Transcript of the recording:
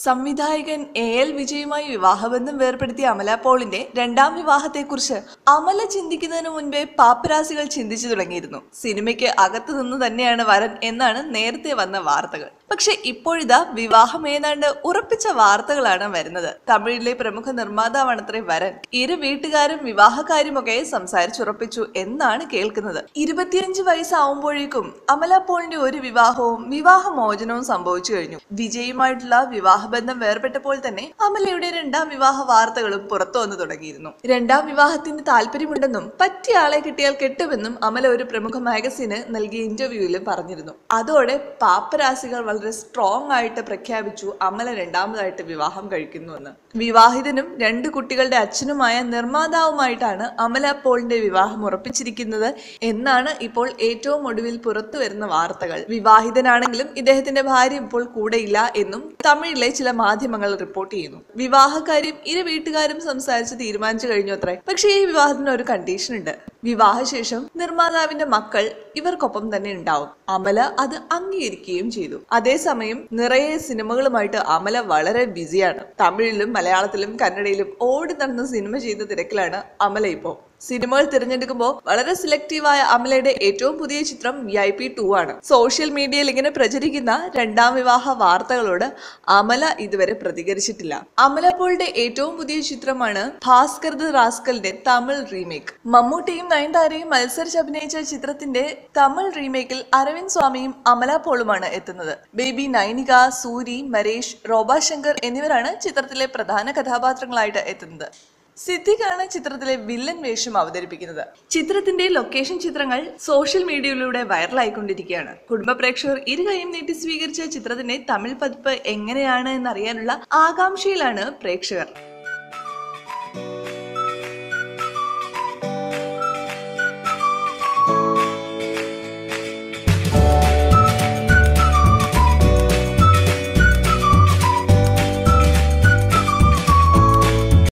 സംവിധായകൻ എ.എൽ. വിജയുമായി വിവാഹബന്ധം വേർപ്പെടുത്തിയ അമല പോളിന്റെ രണ്ടാം വിവാഹത്തെക്കുറിച്ച് അമല ചിന്തിക്കുന്നതിന് മുൻപേ പാപ്പരാസികൾ ചിന്തിച്ചു തുടങ്ങിയിരുന്നു. സിനിമയ്ക്ക് അകത്തു നിന്ന് തന്നെയാണ് വരൻ എന്നാണ് നേരത്തെ വന്ന വാർത്തകൾ. പക്ഷെ ഇപ്പോഴിതാ വിവാഹം ഏതാണ്ട് ഉറപ്പിച്ച വാർത്തകളാണ് വരുന്നത്. തമിഴിലെ പ്രമുഖ നിർമ്മാതാവാണത്രേ വരൻ. ഇരു വീട്ടുകാരും വിവാഹകാര്യമൊക്കെ സംസാരിച്ചുറപ്പിച്ചു എന്നാണ് കേൾക്കുന്നത്. 25 വയസ്സാവുമ്പോഴേക്കും അമല പോളിന്റെ ഒരു വിവാഹവും വിവാഹമോചനവും സംഭവിച്ചു കഴിഞ്ഞു. വിജയുമായിട്ടുള്ള വിവാഹബന്ധം വേർപെട്ടപ്പോൾ തന്നെ അമലയുടെ രണ്ടാം വിവാഹ വാർത്തകളും പുറത്തു വന്നു തുടങ്ങിയിരുന്നു. രണ്ടാം വിവാഹത്തിന് താല്പര്യമുണ്ടെന്നും പറ്റിയ ആളെ കിട്ടിയാൽ കെട്ടുമെന്നും അമല ഒരു പ്രമുഖ മാഗസിന് നൽകിയ ഇന്റർവ്യൂവിലും പറഞ്ഞിരുന്നു. അതോടെ പാപ്പരാസികൾ വളരെ സ്ട്രോങ് ആയിട്ട് പ്രഖ്യാപിച്ചു അമല രണ്ടാമതായിട്ട് വിവാഹം കഴിക്കുന്നുവെന്ന്. വിവാഹിതനും 2 കുട്ടികളുടെ അച്ഛനുമായ നിർമ്മാതാവുമായിട്ടാണ് അമല പോളിന്റെ വിവാഹം ഉറപ്പിച്ചിരിക്കുന്നത് എന്നാണ് ഇപ്പോൾ ഏറ്റവും ഒടുവിൽ പുറത്തു വരുന്ന വാർത്തകൾ. വിവാഹിതനാണെങ്കിലും ഇദ്ദേഹത്തിന്റെ ഭാര്യ ഇപ്പോൾ കൂടെയില്ല എന്നും തമിഴിലെ ചില മാധ്യമങ്ങൾ റിപ്പോർട്ട് ചെയ്യുന്നു. വിവാഹകാര്യം ഇരു വീട്ടുകാരും സംസാരിച്ച് തീരുമാനിച്ചു കഴിഞ്ഞു അത്രേ. പക്ഷേ ഈ വിവാഹത്തിന് ഒരു കണ്ടീഷൻ ഉണ്ട്. വിവാഹശേഷം നിർമ്മാതാവിന്റെ മക്കൾ ഇവർക്കൊപ്പം തന്നെ ഉണ്ടാവും. അമല അത് അംഗീകരിക്കുകയും ചെയ്തു. അതേസമയം നിറയെ സിനിമകളുമായിട്ട് അമല വളരെ ബിസിയാണ്. തമിഴിലും മലയാളത്തിലും കന്നഡയിലും ഓടി നടന്ന സിനിമ ചെയ്ത തിരക്കിലാണ് അമല ഇപ്പോൾ. സിനിമകൾ തിരഞ്ഞെടുക്കുമ്പോൾ വളരെ സെലക്റ്റീവായ അമലയുടെ ഏറ്റവും പുതിയ ചിത്രം VIP 2 ആണ്. സോഷ്യൽ മീഡിയയിൽ ഇങ്ങനെ പ്രചരിക്കുന്ന രണ്ടാം വിവാഹ വാർത്തകളോട് അമല ഇതുവരെ പ്രതികരിച്ചിട്ടില്ല. അമല പോളുടെ ഏറ്റവും പുതിയ ചിത്രമാണ് ഭാസ്കർ ദ റാസ്കലിന്റെ തമിഴ് റീമേക്ക്. മമ്മൂട്ടിയും നയൻതാരയും മത്സരിച്ച് അഭിനയിച്ച ചിത്രത്തിന്റെ തമിഴ് റീമേക്കിൽ അരവിന്ദ് സ്വാമിയും അമല പോളുമാണ് എത്തുന്നത്. ബേബി നൈനിക, സൂരി, മരേഷ്, റോബ ശങ്കർ എന്നിവരാണ് ചിത്രത്തിലെ പ്രധാന കഥാപാത്രങ്ങളായിട്ട് എത്തുന്നത്. സിദ്ദിഖാണ് ചിത്രത്തിലെ വില്ലൻ വേഷം അവതരിപ്പിക്കുന്നത്. ചിത്രത്തിന്റെ ലൊക്കേഷൻ ചിത്രങ്ങൾ സോഷ്യൽ മീഡിയയിലൂടെ വൈറലായിക്കൊണ്ടിരിക്കുകയാണ്. കുടുംബ പ്രേക്ഷകർ ഇരു കൈയും നീട്ടി സ്വീകരിച്ച ചിത്രത്തിന്റെ തമിഴ് പതിപ്പ് എങ്ങനെയാണ് എന്നറിയാനുള്ള ആകാംക്ഷയിലാണ് പ്രേക്ഷകർ.